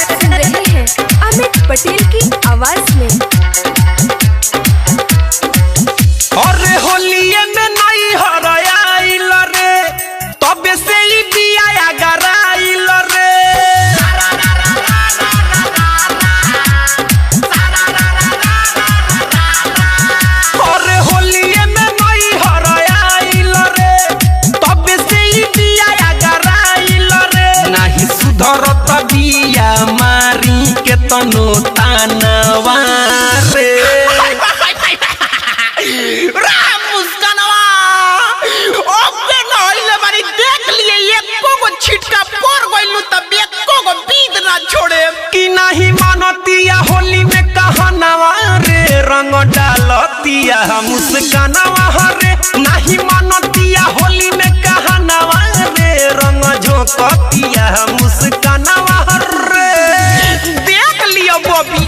सुन रहे हैं अमित पटेल की आवाज में। अरे होलिये में नहीं हराइल रे, तबे से ही दिया गराइल रे। अरे होलिये में नहीं हराइल रे, तबे से ही दिया गराइल रे। नहीं सुधरत बिया मारी के तनो तानवा रे। छिटका पड़ गइलू तब एको गो बीत ना छोड़े कि नहीं मानतिया होली में कहनावा रे, रंग डालतिया मुस्कानावा रे। नहीं मानतिया होली में कहनावा रे, रंग झोंकतिया मुस्कानावा रे। देख लियो बॉबी,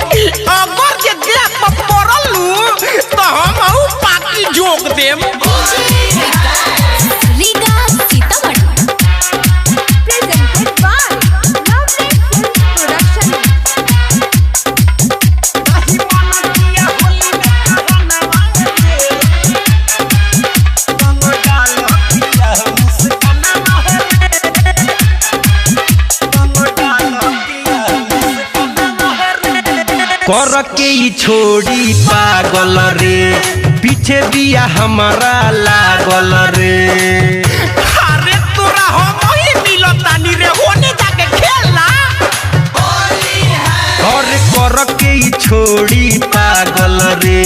अगर जे देख पर पड़लू तो हम पाकी जोक देम। कर के ही छोड़ी पागल रे, पीछे दिया हमारा लागल रे। अरे तोरा हम ही मिलतानी रे, होने जाके खेलना। और कर के ही छोड़ी पागल रे,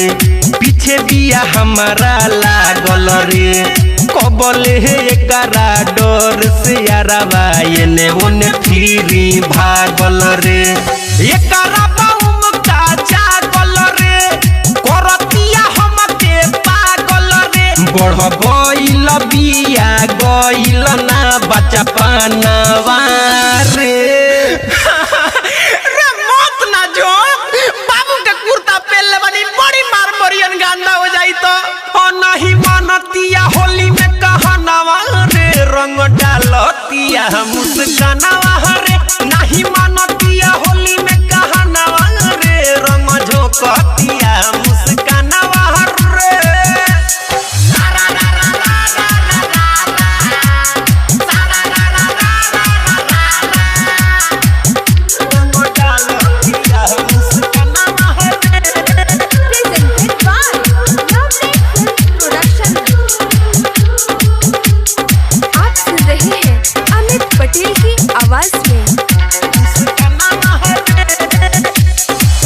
पीछे दिया हमारा लागल रे। कबले है एकरा डर से यारवा एने ओने फिरी भागल रे। एकरा बढ़ गइल बिया गइल ना बच्चा पानवा रे। रे मत ना जो बाबू के कुर्ता पहनले बनी बड़ी मार मरियन गांदा हो जाई तो। नहीं मानतिया होली में कहनावा रे, रंग डालतिया मुस्कानावा रे। नहीं मानतिया होली में कहनावा रे, रंग झोंकतिया मुस्कानावा रे।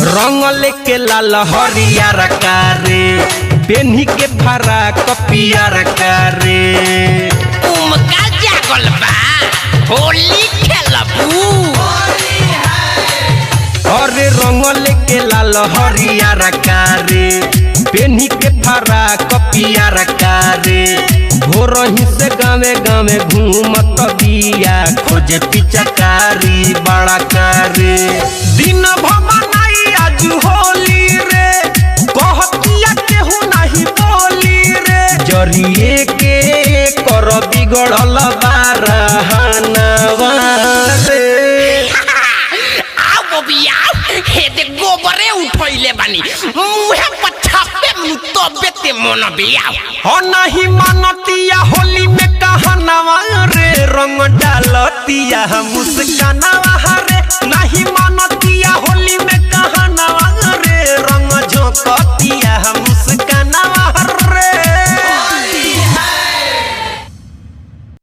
रंग लेके लाल हरियर कारे, पेन्ही के फरा कपियर कारे। उमका जागल बा होली खेलबू। अरे रंग लेके लाल हरियर कारे, पेन्ही के फरा कपियर कारे। भोरही से गावे गावे घूमत बिया, खोजे पिचकारी बड़ा कारे। दिन भमनाई आज होली रे, कहतिया केहू नहीं बोली रे। जरिए के कर बिगड़ल बारहनवा रे। आओ बबिया, हे दे गोबरे उठैले बानी, मुहे पछापे मु तबे ते मन बिया। हो नहीं मानतिया होली में कहनावा रे, रंग डालतिया मुस्कानावा रे।